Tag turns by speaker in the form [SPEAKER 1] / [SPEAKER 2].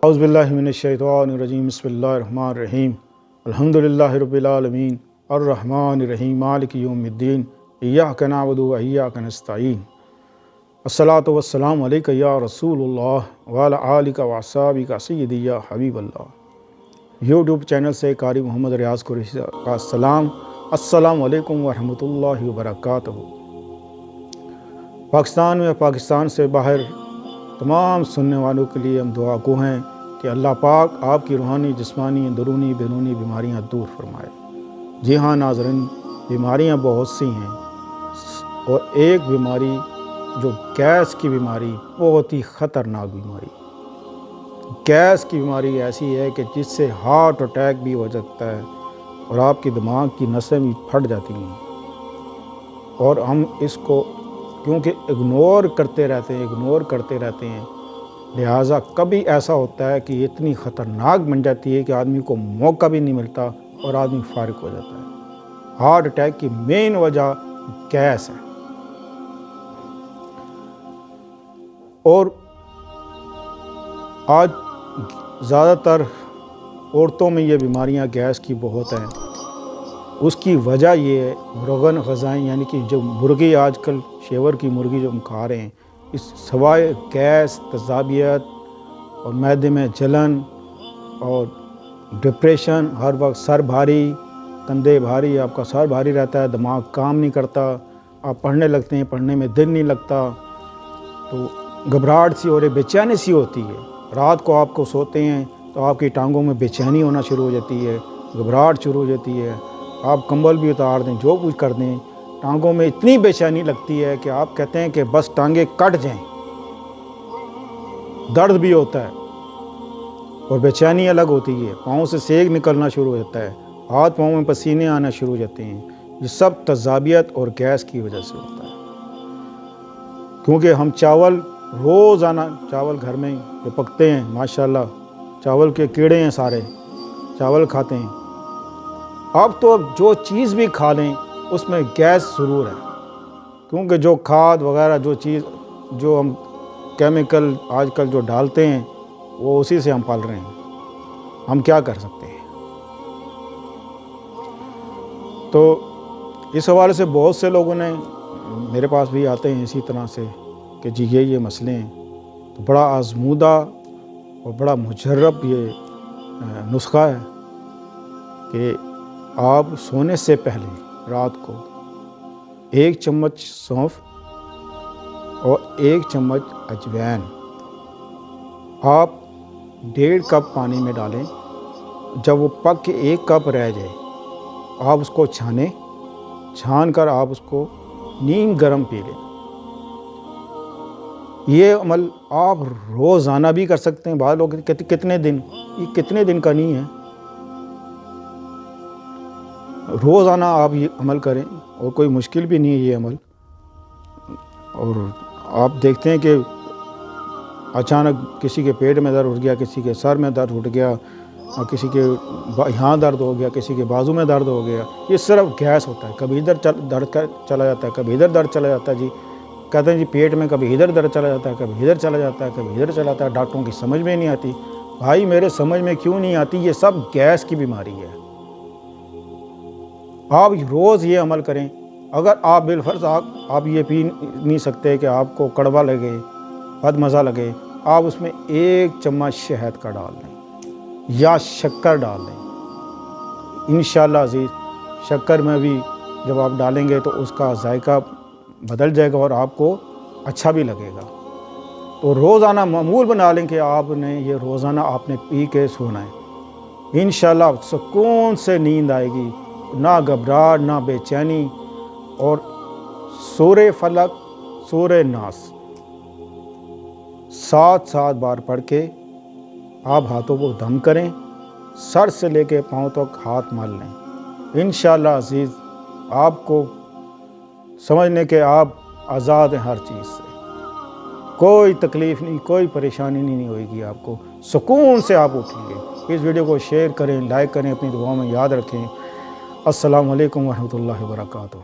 [SPEAKER 1] اعوذ باللہ من الشیطان الرجیم بسم اللہ الرحمن الرحیم الحمدللہ رب العالمین الرحمن الرحیم مالک یوم الدین ایاک نعبد و ایاک نستعین الصلاۃ والسلام علیک یا رسول اللہ وعلی آلک و اصحابک سیدی یا حبیب اللہ۔ یوٹیوب چینل سے قاری محمد ریاض قریشی کا السلام علیکم ورحمۃ اللہ وبرکاتہ۔ پاکستان میں پاکستان سے باہر تمام سننے والوں کے لیے ہم دعا گو ہیں کہ اللہ پاک آپ کی روحانی جسمانی درونی بیرونی بیماریاں دور فرمائے۔ جی ہاں ناظرین، بیماریاں بہت سی ہیں اور ایک بیماری جو گیس کی بیماری بہت ہی خطرناک بیماری۔ گیس کی بیماری ایسی ہے کہ جس سے ہارٹ اٹیک بھی ہو سکتا ہے اور آپ کی دماغ کی نسیں بھی پھٹ جاتی ہیں، اور ہم اس کو کیونکہ اگنور کرتے رہتے ہیں لہٰذا کبھی ایسا ہوتا ہے کہ اتنی خطرناک بن جاتی ہے کہ آدمی کو موقع بھی نہیں ملتا اور آدمی فارغ ہو جاتا ہے۔ ہارٹ اٹیک کی مین وجہ گیس ہے، اور آج زیادہ تر عورتوں میں یہ بیماریاں گیس کی بہت ہیں۔ اس کی وجہ یہ ہے روغن غذائیں، یعنی کہ جو مرغی آج کل شیور کی مرغی جو ہم کھا رہے ہیں، اس سوائے گیس، تیزابیت اور معدے میں جلن اور ڈپریشن، ہر وقت سر بھاری، کندھے بھاری، آپ کا سر بھاری رہتا ہے، دماغ کام نہیں کرتا، آپ پڑھنے لگتے ہیں، پڑھنے میں دل نہیں لگتا، تو گھبراہٹ سی اور بے چینی سی ہوتی ہے۔ رات کو آپ کو سوتے ہیں تو آپ کی ٹانگوں میں بے چینی ہونا شروع ہو جاتی ہے، گھبراہٹ شروع ہو جاتی ہے، آپ کمبل بھی اتار دیں، جو کچھ کر دیں، ٹانگوں میں اتنی بے چینی لگتی ہے کہ آپ کہتے ہیں کہ بس ٹانگیں کٹ جائیں۔ درد بھی ہوتا ہے اور بے چینی الگ ہوتی ہے، پاؤں سے سیک نکلنا شروع ہو جاتا ہے، ہاتھ پاؤں میں پسینے آنا شروع ہو جاتے ہیں۔ یہ سب تیزابیت اور گیس کی وجہ سے ہوتا ہے، کیونکہ ہم روزانہ چاول گھر میں جو پکتے ہیں، ماشاءاللہ چاول کے کیڑے ہیں، سارے چاول کھاتے ہیں۔ اب تو جو چیز بھی کھا لیں اس میں گیس ضرور ہے، کیونکہ جو کھاد وغیرہ جو ہم کیمیکل آج کل جو ڈالتے ہیں وہ اسی سے ہم پال رہے ہیں، ہم کیا کر سکتے ہیں۔ تو اس حوالے سے بہت سے لوگوں نے میرے پاس بھی آتے ہیں اسی طرح سے کہ جی یہ مسئلے ہیں، تو بڑا آزمودہ اور بڑا مجرب یہ نسخہ ہے کہ آپ سونے سے پہلے رات کو 1 چمچ سونف اور 1 چمچ اجوائن آپ 1.5 کپ پانی میں ڈالیں۔ جب وہ پک کے 1 کپ رہ جائے آپ اس کو چھان کر آپ اس کو نیم گرم پی لیں۔ یہ عمل آپ روزانہ بھی کر سکتے ہیں۔ بعض لوگ کہتے کتنے دن، یہ کتنے دن کا نہیں ہے، روزانہ آپ یہ عمل کریں اور کوئی مشکل بھی نہیں ہے یہ عمل۔ اور آپ دیکھتے ہیں کہ اچانک کسی کے پیٹ میں درد اٹھ گیا، کسی کے سر میں درد اٹھ گیا، اور کسی کے یہاں درد ہو گیا، کسی کے بازو میں درد ہو گیا، یہ صرف گیس ہوتا ہے۔ کبھی ادھر درد چلا جاتا ہے، کبھی ادھر درد چلا جاتا ہے، جی کہتے ہیں جی پیٹ میں کبھی ادھر درد چلا جاتا ہے، کبھی ادھر چلا جاتا ہے، کبھی ادھر چلا جاتا ہے، ڈاکٹروں کی سمجھ میں نہیں آتی۔ بھائی میرے سمجھ میں کیوں نہیں آتی؟ یہ سب گیس کی بیماری ہے۔ آپ روز یہ عمل کریں۔ اگر آپ بالفرض آپ یہ پی نہیں سکتے کہ آپ کو کڑوا لگے، بد مزہ لگے، آپ اس میں 1 چمچ شہد کا ڈال دیں یا شکر ڈال دیں۔ انشاءاللہ عزیز شکر میں بھی جب آپ ڈالیں گے تو اس کا ذائقہ بدل جائے گا اور آپ کو اچھا بھی لگے گا۔ تو روزانہ معمول بنا لیں کہ آپ نے یہ روزانہ آپ نے پی کے سونا ہے۔ انشاءاللہ سکون سے نیند آئے گی، نہ گھبراہٹ، نہ بے چینی۔ اور سورہ فلق، سورہ ناس 7 بار پڑھ کے آپ ہاتھوں کو دم کریں، سر سے لے کے پاؤں تک ہاتھ مل لیں۔ انشاءاللہ عزیز آپ کو سمجھنے کہ آپ آزاد ہیں ہر چیز سے، کوئی تکلیف نہیں، کوئی پریشانی نہیں ہوئے گی، آپ کو سکون سے آپ اٹھیں گے۔ اس ویڈیو کو شیئر کریں، لائک کریں، اپنی دعاؤں میں یاد رکھیں۔ السلام علیکم ورحمۃ اللہ وبرکاتہ۔